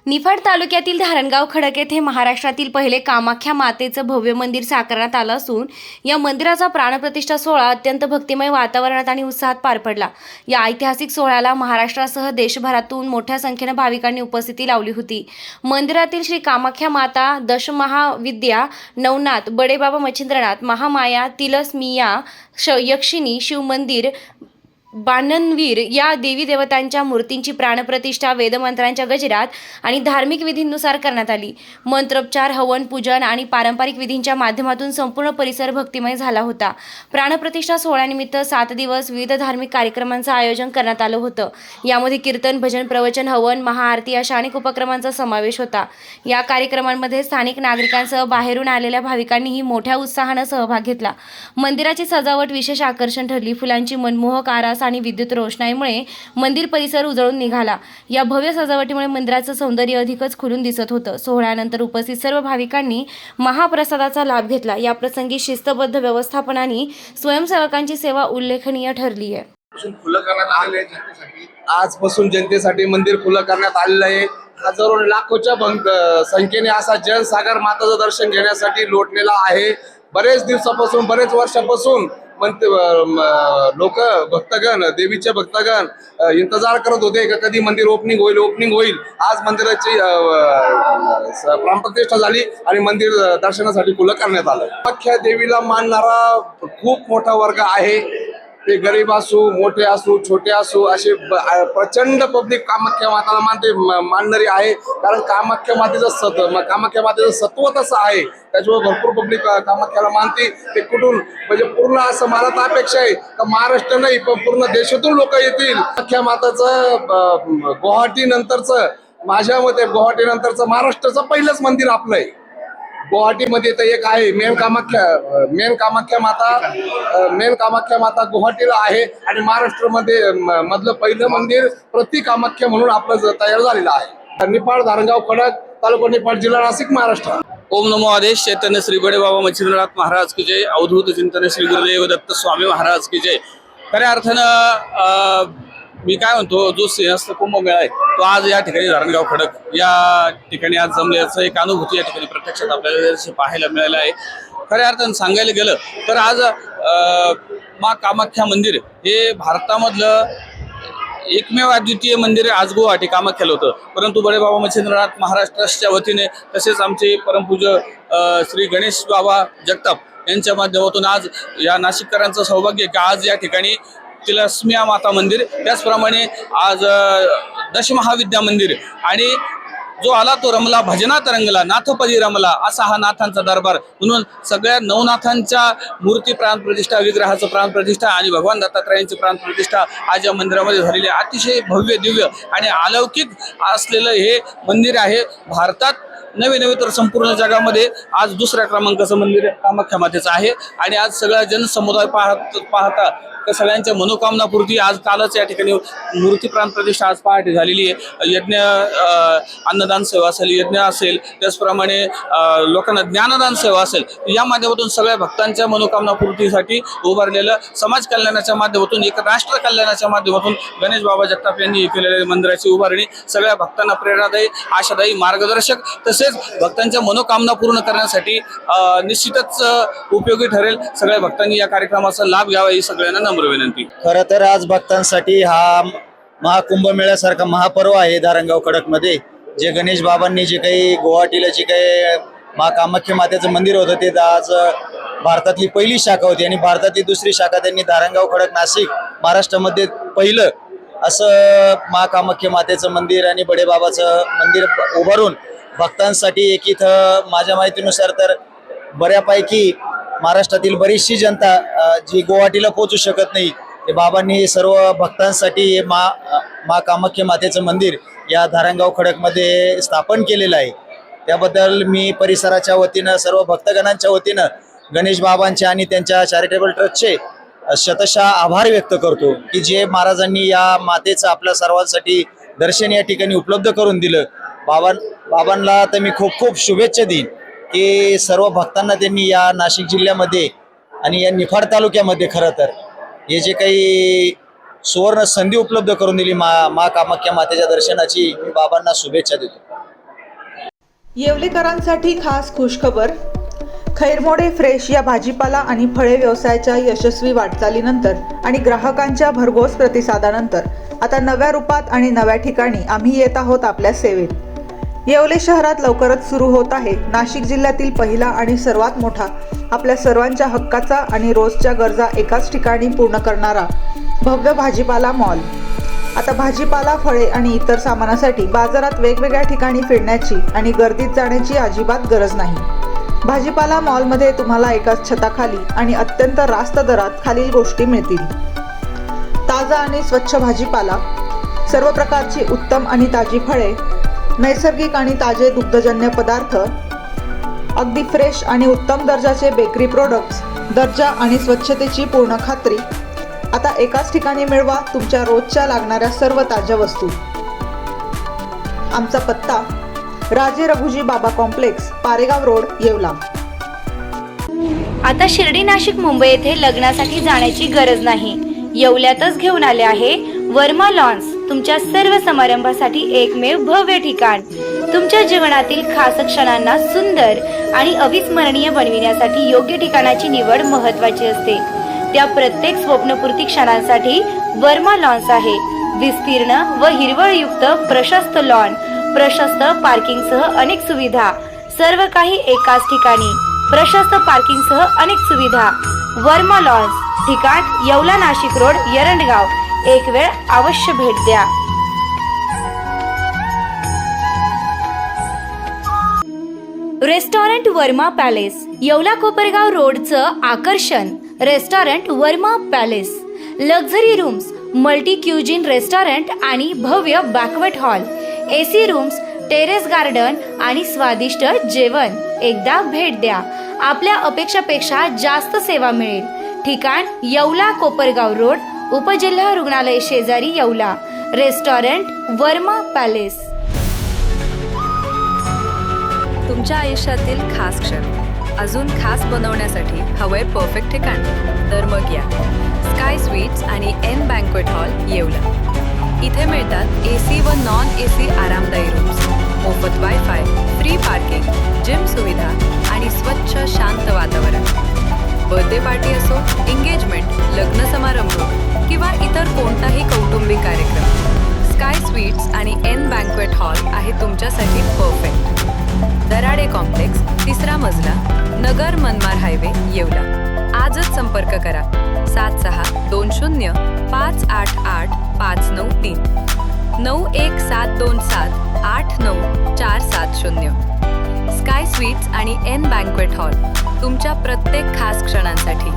निफाड तालुक्यातील धारणगाव खडक येथे महाराष्ट्रातील पहिले कामाख्या मातेचं भव्य मंदिर साकारण्यात आलं असून या मंदिराचा प्राणप्रतिष्ठा सोहळा अत्यंत भक्तिमय वातावरणात आणि उत्साहात पार पडला। या ऐतिहासिक सोहळ्याला महाराष्ट्रासह देशभरातून मोठ्या संख्येने भाविकांनी उपस्थिती लावली होती। मंदिरातील श्री कामाख्या माता, दशमहाविद्या, नवनाथ, बडेबाबा मच्छिंद्रनाथ, महामाया, तिलस्मिया, यक्षिणी, शिवमंदिर, बाणनवीर या देवी देवतांच्या मूर्तींची प्राणप्रतिष्ठा वेदमंत्रांच्या गजरात आणि धार्मिक विधींनुसार करण्यात आली। मंत्रोपचार, हवन, पूजन आणि पारंपरिक विधींच्या माध्यमातून संपूर्ण परिसर भक्तिमय झाला होता। प्राणप्रतिष्ठा सोहळ्यानिमित्त 7 दिवस विविध धार्मिक कार्यक्रमांचं आयोजन करण्यात आलं होतं। यामध्ये कीर्तन, भजन, प्रवचन, हवन, महाआरती अशा अनेक उपक्रमांचा समावेश होता। या कार्यक्रमांमध्ये स्थानिक नागरिकांसह बाहेरून आलेल्या भाविकांनीही मोठ्या उत्साहानं सहभाग घेतला। मंदिराची सजावट विशेष आकर्षण ठरली। फुलांची मनमोहक आरास आणि विद्युत रोषणाईमुळे मंदिर परिसर उजळून निघाला। या भव्य सजावटीमुळे मंदिराचं सौंदर्य अधिकच खुलून दिसत होतं। सोहळ्यानंतर उपस्थित सर्व भाविकांनी महाप्रसादाचा लाभ घेतला। या प्रसंगी शिस्तबद्ध व्यवस्थापन आणि स्वयंसेवकांची सेवा उल्लेखनीय ठरली आहे। आजपासून जनतेसाठी मंदिर खुलं करण्यात आलेलं आहे। हजारो लाखोच्या संख्येने असा जनसागर माताचं दर्शन घेण्यासाठी लोटलेला आहे। बरेच दिवसापासून, बरेच वर्षापासून लोक, भक्तगण, देवीचे भक्तगण इंतजार करत होते की कधी मंदिर ओपनिंग होईल। आज मंदिराची प्राणप्रतिष्ठा झाली आणि मंदिर दर्शनासाठी खुलं करण्यात आलं। कामाख्या देवीला मानणारा खूप मोठा वर्ग आहे। ते गरीब असो, मोठे असो, छोटे असो, असे प्रचंड पब्लिक कामाख्या माताला मानणारी आहे। कारण कामाख्या मातेचं सत्व तसं आहे, त्याच्यामुळे भरपूर पब्लिक कामाख्याला मानते। ते कुठून म्हणजे पूर्ण असं मला तर अपेक्षा आहे का महाराष्ट्र नाही पण पूर्ण देशातून लोक येतील। कामाख्या माताचं गुवाहाटी नंतरचं, माझ्या मते गुवाहाटी नंतरचं महाराष्ट्राचं पहिलंच मंदिर आपलं आहे। गुवाहाटीमध्ये तर एक आहे मेन कामाख्या माता गुवाहाटीला आहे आणि महाराष्ट्रामध्ये मधलं पहिलं मंदिर प्रति कामाख्या म्हणून आपलं तयार झालेलं आहे। निफाड, धारणगाव खडक, तालुका निफाड, जिल्हा नाशिक, महाराष्ट्र। ओम नमो आदेश चैतन्य श्री बडेबाबा मच्छिंद्रनाथ महाराज की जय। अवधूत चिंतन श्री गुरुदेव दत्त स्वामी महाराज की जय। खऱ्या अर्थानं मी काय म्हणतो, जो सिंहस्थ कुंभमेळा आहे तो आज या ठिकाणी धारणगाव खडक या ठिकाणी आज जमल्याचं एक अनुभूती या ठिकाणी प्रत्यक्षात आपल्याला पाहायला मिळालं आहे। खऱ्या अर्थानं सांगायला गेलं तर आज माँ कामाख्या मंदिर हे भारतामधलं एकमेव अद्वितीय मंदिर आज गुवाहाटी कामाख्याला होतं। परंतु बडेबाबा मच्छिंद्रनाथ महाराज ट्रस्टच्या वतीने तसेच आमचे परमपूज्य श्री गणेश बाबा जगताप यांच्या माध्यमातून आज या नाशिककरांचं सौभाग्य की आज या ठिकाणी तिलस्मिया माता मंदिर, त्याचप्रमाणे आज दशमहाविद्या मंदिर आणि जो आला तो रमला, भजनात रंगला, नाथपदी रमला, असा हा नाथांचा दरबार। म्हणून सगळ्या नवनाथांच्या मूर्ती प्राणप्रतिष्ठा, विग्रहाचं प्राणप्रतिष्ठा आणि भगवान दत्तात्रयांची प्राणप्रतिष्ठा आज या मंदिरामध्ये झालेली आहे। अतिशय भव्य, दिव्य आणि अलौकिक असलेलं हे मंदिर आहे। भारतात नवे तर संपूर्ण जगामध्ये आज दुसऱ्या क्रमांकाचं मंदिर कामाख्या मातेचं आहे आणि आज सगळा जनसमुदाय पाहता सगळ्यांच्या मनोकामनापूर्ती आज कालच या ठिकाणी मूर्ती प्राणप्रतिष्ठा आज पहाटे झालेली आहे। यज्ञ, अन्नदान सेवा असेल, यज्ञ असेल, त्याचप्रमाणे लोकांना ज्ञानदान सेवा असेल, या माध्यमातून सगळ्या भक्तांच्या मनोकामनापूर्तीसाठी उभारलेलं समाज कल्याणाच्या माध्यमातून, एक राष्ट्र कल्याणाच्या माध्यमातून गणेश बाबा जगताप यांनी केलेल्या मंदिराची उभारणी सगळ्या भक्तांना प्रेरणादायी, आशादायी, मार्गदर्शक तसेच भक्तांच्या मनोकामना पूर्ण करण्यासाठी निश्चितच उपयोगी ठरेल। सगळ्या भक्तांनी या कार्यक्रमाचा लाभ घ्यावा ही सगळ्यांना विनंती। खरं तर आज भक्तांसाठी हा महाकुंभमेळ्यासारखा महापर्व आहे धारणगाव खडक मध्ये। जे गणेश बाबांनी जे काही गुवाहाटीला जे काही माँ कामाख्या मातेचं मंदिर होतं ते आज भारतातली पहिली शाखा होती आणि भारतातली दुसरी शाखा त्यांनी धारणगाव खडक, नाशिक, महाराष्ट्रामध्ये पहिलं असं माँ कामाख्या मातेचं मंदिर आणि बडेबाबाचं मंदिर उभारून भक्तांसाठी एक इथं माझ्या माहितीनुसार तर बऱ्यापैकी महाराष्ट्रातील बरीचशी जनता जी गुवाहाटीला पोहोचू शकत नाही, ते बाबांनी सर्व भक्तांसाठी माँ कामाख्या मातेचं मंदिर या धारणगाव खडकमध्ये स्थापन केलेलं आहे। त्याबद्दल मी परिसराच्या वतीनं, सर्व भक्तगणांच्या वतीनं गणेश बाबांचे आणि त्यांच्या चॅरिटेबल ट्रस्टचे शतशः आभार व्यक्त करतो की जे महाराजांनी या मातेचं आपल्या सर्वांसाठी दर्शन या ठिकाणी उपलब्ध करून दिलं। बाबांना तर मी खूप खूप शुभेच्छा देईन की सर्व भक्तांना त्यांनी या नाशिक जिल्ह्यामध्ये आणि या निफाड तालुक्यामध्ये खरं तर हे जे काही सुवर्ण संधी उपलब्ध करून दिली माँ कामाख्या मातेच्या दर्शनाची, मी बाबांना शुभेच्छा देतो। येवलेकरांसाठी खास खुशखबर. खैरमोडे फ्रेश या भाजीपाला आणि फळे व्यवसायाच्या यशस्वी वाटचालीनंतर आणि ग्राहकांच्या भरघोस प्रतिसादानंतर आता नव्या रूपात आणि नव्या ठिकाणी आम्ही येत आहोत आपल्या सेवेत. येवले शहरात लवकरच सुरू होत आहे नाशिक जिल्ह्यातील पहिला आणि सर्वात मोठा, आपल्या सर्वांच्या हक्काचा आणि रोजच्या गरजा एकाच ठिकाणी पूर्ण करणारा भव्य भाजीपाला मॉल. आता भाजीपाला, फळे आणि इतर सामानासाठी बाजारात वेगवेगळ्या ठिकाणी फिरण्याची आणि गर्दीत जाण्याची अजिबात गरज नाही. भाजीपाला मॉलमध्ये तुम्हाला एकाच छताखाली आणि अत्यंत रास्त दरात खालील गोष्टी मिळतील: ताजा आणि स्वच्छ भाजीपाला, सर्व प्रकारची उत्तम आणि ताजी फळे, नैसर्गिक आणि ताजे दुग्धजन्य पदार्थ, अगदी फ्रेश आणि उत्तम दर्जाचे बेकरी प्रोडक्ट्स, दर्जा आणि स्वच्छतेची पूर्ण खात्री. आता एकाच ठिकाणी मिळवा तुमच्या रोजच्या लागणाऱ्या सर्व ताज्या वस्तू. आमचा पत्ता: राजे रघुजी बाबा कॉम्प्लेक्स, पारेगाव रोड, येवला. आता शिर्डी, नाशिक, मुंबई येथे लग्नासाठी जाण्याची गरज नाही. येवल्यातच घेऊन आले आहे वर्मा लॉन्स, तुमच्या सर्व समारंभासाठी एकमेव भव्य ठिकाण. तुमच्या जीवनातील खास क्षणांना सुंदर आणि अविस्मरणीय बनविण्यासाठी योग्य ठिकाणाची निवड महत्त्वाची असते. त्या प्रत्येक स्वप्नपूर्ती क्षणांसाठी वर्मा लॉन्स आहे. विस्तीर्ण व हिरवळयुक्त प्रशस्त लॉन, प्रशस्त पार्किंगसह अनेक सुविधा, सर्व काही एकाच ठिकाणी. प्रशस्त पार्किंगसह अनेक सुविधा. वर्मा लॉन्स, ठिकाण येवला, नाशिक रोड, एरंडगाव. एक वेळ अवश्य भेट द्या. रेस्टॉरंट वर्मा पॅलेस, येवला कोपरगाव रोडचं आकर्षण. Restaurant Verma palace, luxury rooms, multi cuisine restaurant आणि भव्य banquet hall, AC rooms, terrace garden आणि स्वादिष्ट जेवण. एकदा भेट द्या, आपल्या अपेक्षापेक्षा जास्त सेवा मिळेल. ठिकाण येवला कोपरगाव रोड, उपजिल्हा रुग्णालय शेजारी, येवला. Restaurant Verma palace. तुमच्या आयुष्यातील खास क्षण अजून खास बनवण्यासाठी हवंय परफेक्ट ठिकाण? तर मग या स्काय स्वीट्स आणि एन बँक्वेट हॉल, येवला. इथे मिळतात AC व नॉन AC आरामदायी रूम्स, मोफत वायफाय, फ्री पार्किंग, जिम सुविधा आणि स्वच्छ शांत वातावरण. बर्थडे पार्टी असो, एंगेजमेंट, लग्न समारंभ किंवा इतर कोणताही कौटुंबिक कार्यक्रम, स्काय स्वीट्स आणि एन बँक्वेट हॉल आहे तुमच्यासाठी परफेक्ट. दराडे कॉम्प्लेक्स, 3रा मजला, नगर मनमाड हायवे, येवला. आजच संपर्क करा 7620 588 593 91727 89470. स्काय स्वीट्स आणि एन बँक्वेट हॉल, तुमच्या प्रत्येक खास क्षणांसाठी